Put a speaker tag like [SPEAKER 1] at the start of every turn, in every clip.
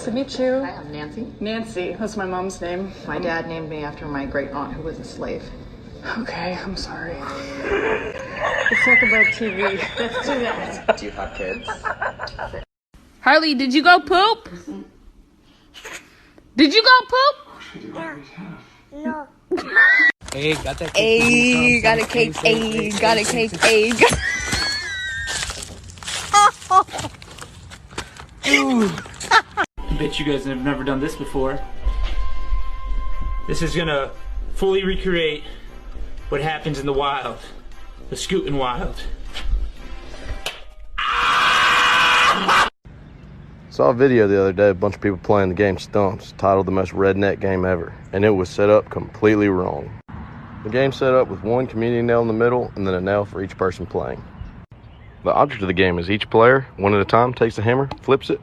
[SPEAKER 1] to meet you.
[SPEAKER 2] Hi, I'm Nancy.
[SPEAKER 1] Nancy, that's my mom's name.
[SPEAKER 2] My dad named me after my great aunt who was a slave.
[SPEAKER 1] Okay, I'm sorry. Let's talk about TV. Let's do that.
[SPEAKER 2] Do you have kids?
[SPEAKER 3] Harley, did you go poop? Did you go poop?
[SPEAKER 4] No.
[SPEAKER 5] Hey, got that cake.
[SPEAKER 3] Hey, got a cake. Hey, got a cake. Hey.
[SPEAKER 5] I bet you guys have never done this before. This is gonna fully recreate what happens in the wild, the scootin' wild.
[SPEAKER 6] Saw a video the other day of a bunch of people playing the game Stumps, titled The Most Redneck Game Ever, and it was set up completely wrong. The game's set up with one community nail in the middle and then a nail for each person playing. The object of the game is each player, one at a time, takes a hammer, flips it,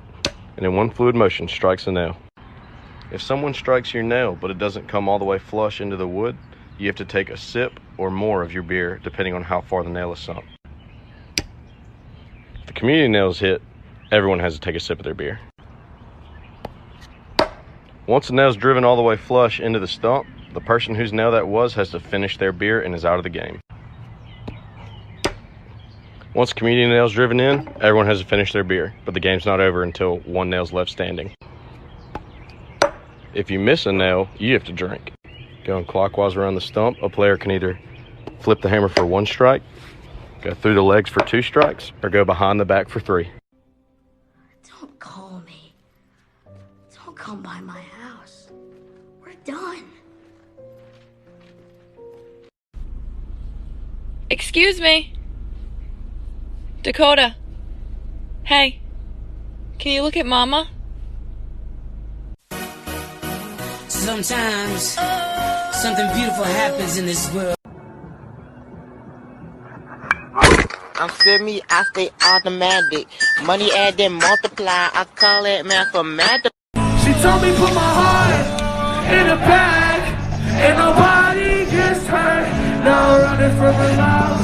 [SPEAKER 6] and in one fluid motion strikes a nail. If someone strikes your nail but it doesn't come all the way flush into the wood, you have to take a sip or more of your beer depending on how far the nail is sunk. If the community nail is hit, everyone has to take a sip of their beer. Once the nail is driven all the way flush into the stump, the person whose nail that was has to finish their beer and is out of the game. Once community nail is driven in, everyone has to finish their beer, but the game's not over until one nail's left standing. If you miss a nail, you have to drink. Going clockwise around the stump, a player can either flip the hammer for 1 strike, go through the legs for 2 strikes, or go behind the back for 3.
[SPEAKER 4] Don't call me. Don't come by my house. We're done.
[SPEAKER 3] Excuse me. Dakota. Hey. Can you look at Mama?
[SPEAKER 7] Sometimes something beautiful happens in this world.
[SPEAKER 8] I'm semi, I stay automatic. Money add then multiply, I call it mathematics.
[SPEAKER 9] She told me put my heart in a bag, and nobody gets hurt. Now I'm running from the mouth,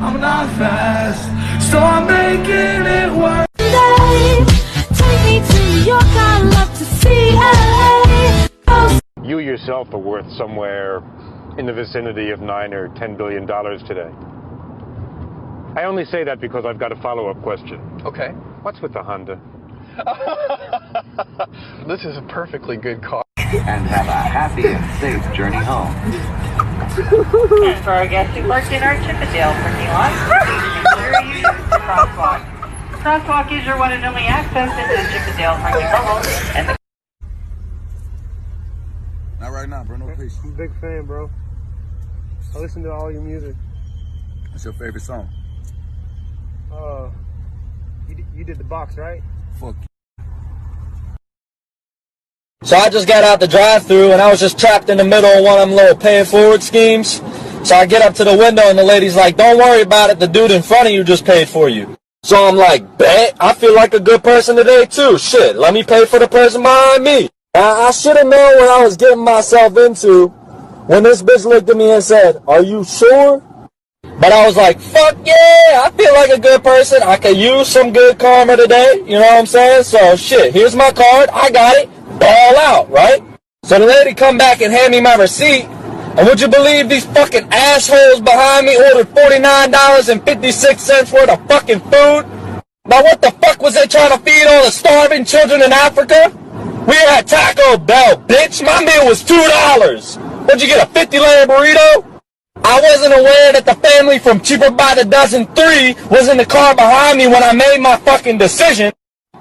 [SPEAKER 9] I'm not fast, so I'm making it work.
[SPEAKER 4] Take me to New York, I'd love to see LA.
[SPEAKER 10] You yourself are worth somewhere in the vicinity of $9 or $10 billion today. I only say that because I've got a follow-up question.
[SPEAKER 11] Okay.
[SPEAKER 10] What's with the Honda?
[SPEAKER 11] This is a perfectly good car.
[SPEAKER 12] And have a happy and safe journey home.
[SPEAKER 13] And for our guests who parked in our Chippendale parking lot, ensure you use the crosswalk. The crosswalk is your one and only access into the Chippendale parking bubble. And
[SPEAKER 14] not right now, bro. No patience.
[SPEAKER 15] I'm a big fan, bro. I listen to all your music.
[SPEAKER 14] What's your favorite song?
[SPEAKER 15] You did the box, right?
[SPEAKER 14] Fuck.
[SPEAKER 16] So I just got out the drive-thru and I was just trapped in the middle of one of them little pay it forward schemes. So I get up to the window and the lady's like, "Don't worry about it. The dude in front of you just paid for you." So I'm like, "Bet. I feel like a good person today too. Shit, let me pay for the person behind me." I should have known what I was getting myself into when this bitch looked at me and said, "Are you sure?" But I was like, fuck yeah, I feel like a good person. I could use some good karma today. You know what I'm saying? So shit, here's my card. I got it. Ball out, right? So the lady come back and hand me my receipt. And would you believe these fucking assholes behind me ordered $49.56 worth of fucking food? Now what the fuck was they trying to feed all the starving children in Africa? We were at Taco Bell, bitch. My meal was $2. What'd you get, a 50-layer burrito? I wasn't aware that the family from Cheaper by the Dozen 3 was in the car behind me when I made my fucking decision.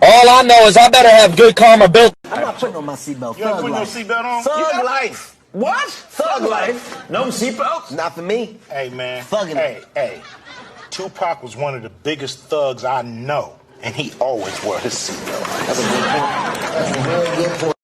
[SPEAKER 16] All I know is I better have good karma built.
[SPEAKER 17] I'm not putting on my seatbelt.
[SPEAKER 18] You ain't putting your seatbelt on?
[SPEAKER 17] Thug life.
[SPEAKER 18] What?
[SPEAKER 17] Thug life.
[SPEAKER 18] No seatbelts?
[SPEAKER 17] Not for me.
[SPEAKER 18] Hey, man.
[SPEAKER 17] Thugging it.
[SPEAKER 18] Hey. Tupac was one of the biggest thugs I know, and he always wore his seatbelt.
[SPEAKER 17] That's a good point. That's a real good point.